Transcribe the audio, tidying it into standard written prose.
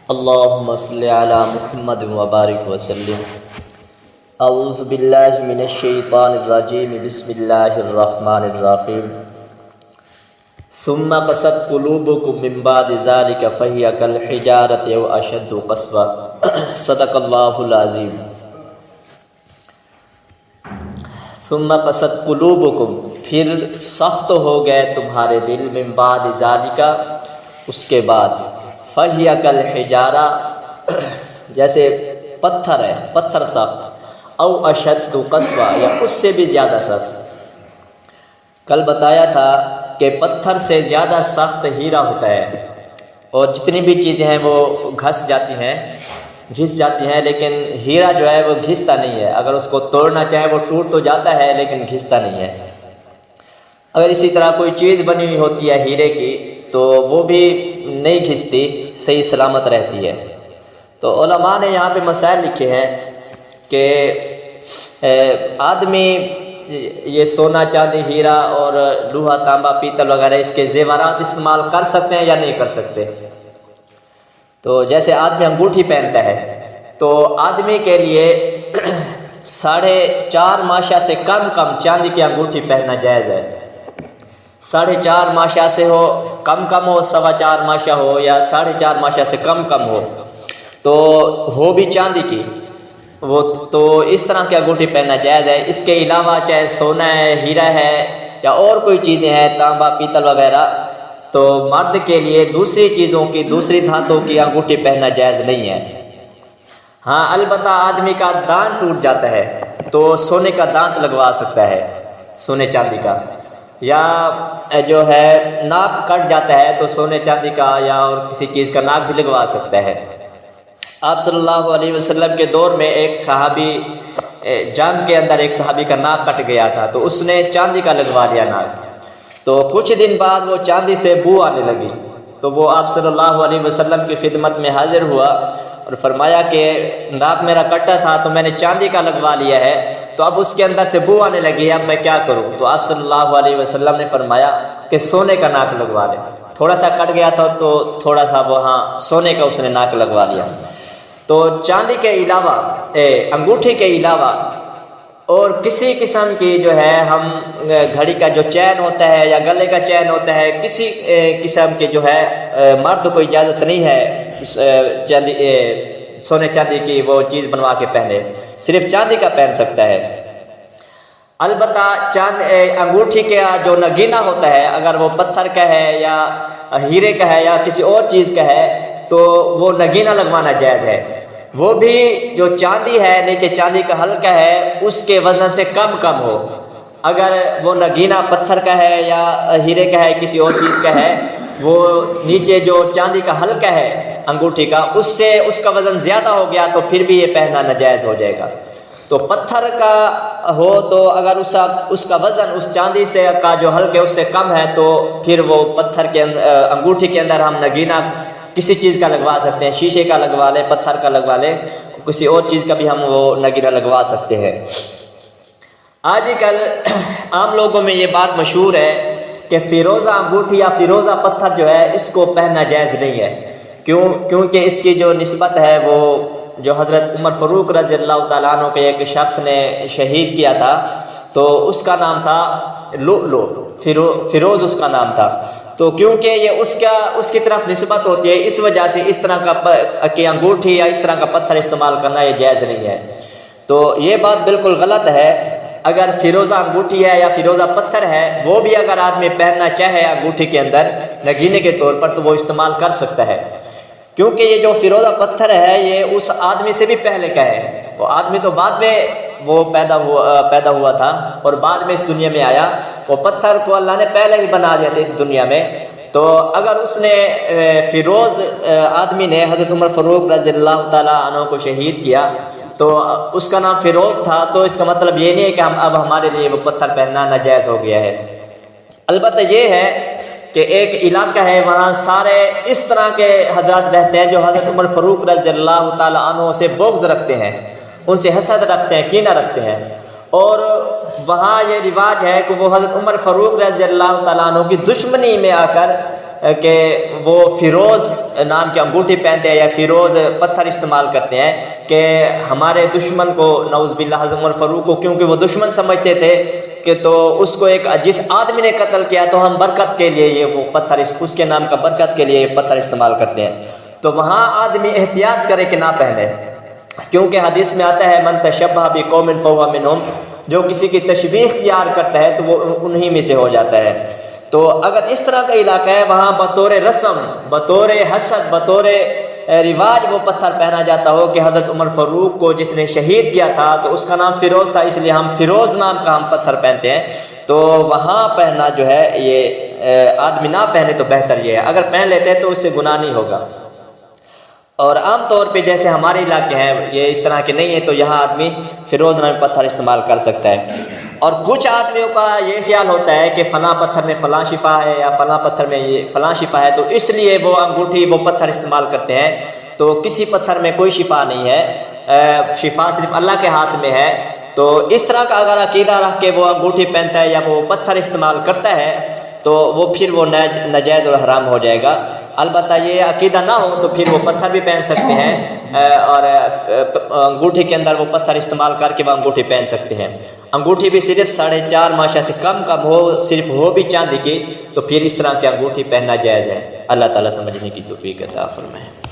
اللهم صل على محمد وبارك وسلم. اعوذ باللہ من الشیطان الرجیم. بسم اللہ الرحمن الرحیم. ثم قست قلوبكم من بعد ذلك فهي كالحجارة أو أشد قسوة. صدق اللہ العظیم. ثم قست قلوبكم، پھر سخت ہو گئے تمہارے دل، من بعد ذلك، اس کے بعد، فهي كالحجارة، جیسے پتھر ہے، پتھر سخت، او اشد قسوة، یا اس سے بھی زیادہ سخت. کل بتایا تھا کہ پتھر سے زیادہ سخت ہیرا ہوتا ہے، اور جتنی بھی چیزیں ہیں وہ گھس جاتی ہیں، لیکن ہیرا جو ہے وہ گھستا نہیں ہے. اگر اس کو توڑنا چاہے وہ ٹوٹ تو جاتا ہے لیکن گھستا نہیں ہے. اگر اسی طرح کوئی چیز بنی ہوئی ہوتی ہے ہیرے کی تو وہ بھی نہیں گھستی، صحیح سلامت رہتی ہے. تو علماء نے یہاں پہ مسائل لکھے ہیں کہ آدمی یہ سونا چاندی ہیرا اور لوہا تانبا پیتل وغیرہ اس کے زیورات استعمال کر سکتے ہیں یا نہیں کر سکتے. تو جیسے آدمی انگوٹھی پہنتا ہے تو آدمی کے لیے 4.5 ماشا سے کم چاندی کی انگوٹھی پہننا جائز ہے. 4.5 ماشا سے ہو، کم ہو، 4.25 ماشا ہو، یا 4.5 ماشا سے کم ہو، تو ہو بھی چاندی کی، وہ تو اس طرح کی انگوٹھی پہننا جائز ہے. اس کے علاوہ چاہے سونا ہے، ہیرا ہے، یا اور کوئی چیزیں ہیں، تانبا پیتل وغیرہ، تو مرد کے لیے دوسری چیزوں کی، دوسری دھاتوں کی انگوٹھی پہننا جائز نہیں ہے. ہاں البتہ آدمی کا دانت ٹوٹ جاتا ہے تو سونے کا دانت لگوا سکتا ہے، سونے چاندی کا، یا جو ہے ناک کٹ جاتا ہے تو سونے چاندی کا یا اور کسی چیز کا ناک بھی لگوا سکتا ہے. آپ صلی اللہ علیہ وسلم کے دور میں ایک صحابی، جنگ کے اندر ایک صحابی کا ناک کٹ گیا تھا تو اس نے چاندی کا لگوا لیا ناک. تو کچھ دن بعد وہ چاندی سے بو آنے لگی تو وہ آپ صلی اللہ علیہ وسلم کی خدمت میں حاضر ہوا اور فرمایا کہ ناک میرا کٹا تھا تو میں نے چاندی کا لگوا لیا ہے، تو اب اس کے اندر سے بو آنے لگی ہے، اب میں کیا کروں؟ تو آپ صلی اللہ علیہ وسلم نے فرمایا کہ سونے کا ناک لگوا لے. تھوڑا سا کٹ گیا تھا تو تھوڑا سا وہاں سونے کا اس نے ناک لگوا لیا. تو چاندی کے علاوہ، انگوٹھی کے علاوہ اور کسی قسم کی جو ہے، ہم گھڑی کا جو چین ہوتا ہے یا گلے کا چین ہوتا ہے، کسی قسم کے جو ہے مرد کو اجازت نہیں ہے چاندی، سونے چاندی کی وہ چیز بنوا کے پہنے، صرف چاندی کا پہن سکتا ہے. البتہ انگوٹھی کا جو نگینہ ہوتا ہے، اگر وہ پتھر کا ہے یا ہیرے کا ہے یا کسی اور چیز کا ہے تو وہ نگینہ لگوانا جائز ہے. وہ بھی جو چاندی ہے، نیچے چاندی کا ہلکا ہے، اس کے وزن سے کم ہو. اگر وہ نگینہ پتھر کا ہے یا ہیرے کا ہے، کسی اور چیز کا ہے، وہ نیچے جو چاندی کا ہلکا ہے انگوٹھی کا، اس سے اس کا وزن زیادہ ہو گیا تو پھر بھی یہ پہننا ناجائز ہو جائے گا. تو پتھر کا ہو تو اگر اس کا وزن اس چاندی سے کا جو ہلکے اس سے کم ہے تو پھر وہ پتھر کے اندر، انگوٹھی کے اندر ہم نگینہ کسی چیز کا لگوا سکتے ہیں، شیشے کا لگوا لیں، پتھر کا لگوا لیں، کسی اور چیز کا بھی ہم وہ نگینہ لگوا سکتے ہیں. آج کل عام لوگوں میں یہ بات مشہور ہے کہ فیروزہ انگوٹھی یا فیروزہ پتھر جو ہے اس کو پہننا جائز نہیں ہے. کیونکہ اس کی جو نسبت ہے وہ جو حضرت عمر فاروق رضی اللہ تعالیٰ عنہ کے ایک شخص نے شہید کیا تھا تو اس کا نام تھا لؤلؤ، فیروز اس کا نام تھا. تو کیونکہ یہ اس کی طرف نسبت ہوتی ہے، اس وجہ سے اس طرح کا انگوٹھی یا اس طرح کا پتھر استعمال کرنا یہ جائز نہیں ہے. تو یہ بات بالکل غلط ہے. اگر فیروزہ انگوٹھی ہے یا فیروزہ پتھر ہے، وہ بھی اگر آدمی پہننا چاہے انگوٹھی کے اندر نگینے کے طور پر تو وہ استعمال کر سکتا ہے. کیونکہ یہ جو فیروزہ پتھر ہے یہ اس آدمی سے بھی پہلے کا ہے. وہ آدمی تو بعد میں وہ پیدا ہوا تھا اور بعد میں اس دنیا میں آیا. وہ پتھر کو اللہ نے پہلے ہی بنا دیا تھا اس دنیا میں. تو اگر اس نے فیروز آدمی نے حضرت عمر فاروق رضی اللہ تعالیٰ عنہ کو شہید کیا تو اس کا نام فیروز تھا، تو اس کا مطلب یہ نہیں ہے کہ اب ہمارے لیے وہ پتھر پہننا ناجائز ہو گیا ہے. البتہ یہ ہے کہ ایک علاقہ ہے وہاں سارے اس طرح کے حضرات رہتے ہیں جو حضرت عمر فاروق رضی اللہ تعالیٰ عنہ سے بغض رکھتے ہیں، ان سے حسد رکھتے ہیں، کینہ رکھتے ہیں. اور وہاں یہ رواج ہے کہ وہ حضرت عمر فاروق رضی اللہ تعالیٰ عنہ کی دشمنی میں آ کر کہ وہ فیروز نام کی انگوٹھی پہنتے ہیں یا فیروز پتھر استعمال کرتے ہیں کہ ہمارے دشمن کو نعوذ باللہ حضرت عمر فاروق کو کیونکہ وہ دشمن سمجھتے تھے کہ تو اس کو ایک جس آدمی نے قتل کیا تو ہم برکت کے لیے یہ وہ پتھر اس کے نام کا برکت کے لیے یہ پتھر استعمال کرتے ہیں. تو وہاں آدمی احتیاط کرے کہ نہ پہنے، کیونکہ حدیث میں آتا ہے من تشبہ بقوم فہو منہم، جو کسی کی تشبیہ اختیار کرتا ہے تو وہ انہی میں سے ہو جاتا ہے. تو اگر اس طرح کا علاقہ ہے وہاں بطور رسم، بطور حسد، بطور رواج وہ پتھر پہنا جاتا ہو کہ حضرت عمر فاروق کو جس نے شہید کیا تھا تو اس کا نام فیروز تھا، اس لیے ہم فیروز نام کا ہم پتھر پہنتے ہیں، تو وہاں پہننا جو ہے یہ آدمی نہ پہنے تو بہتر یہ ہے. اگر پہن لیتے ہیں تو اس سے گناہ نہیں ہوگا. اور عام طور پہ جیسے ہمارے علاقے ہیں یہ اس طرح کے نہیں ہیں تو یہاں آدمی فیروز نام پتھر استعمال کر سکتا ہے. اور کچھ آدمیوں کا یہ خیال ہوتا ہے کہ فلاں پتھر میں فلاں شفا ہے یا فلاں پتھر میں یہ فلاں شفا ہے، تو اس لیے وہ انگوٹھی وہ پتھر استعمال کرتے ہیں. تو کسی پتھر میں کوئی شفا نہیں ہے، شفا صرف اللہ کے ہاتھ میں ہے. تو اس طرح کا اگر عقیدہ رکھ کے وہ انگوٹھی پہنتا ہے یا وہ پتھر استعمال کرتا ہے تو وہ پھر وہ ناجائز اور حرام ہو جائے گا. البتہ یہ عقیدہ نہ ہو تو پھر وہ پتھر بھی پہن سکتے ہیں اور انگوٹھی کے اندر وہ پتھر استعمال کر کے وہ انگوٹھی پہن سکتے ہیں. انگوٹھی بھی صرف 4.5 ماشا سے کم ہو، صرف ہو بھی چاندی کی، تو پھر اس طرح کی انگوٹھی پہننا جائز ہے. اللہ تعالیٰ سمجھنے کی توفیق عطا فرمائے.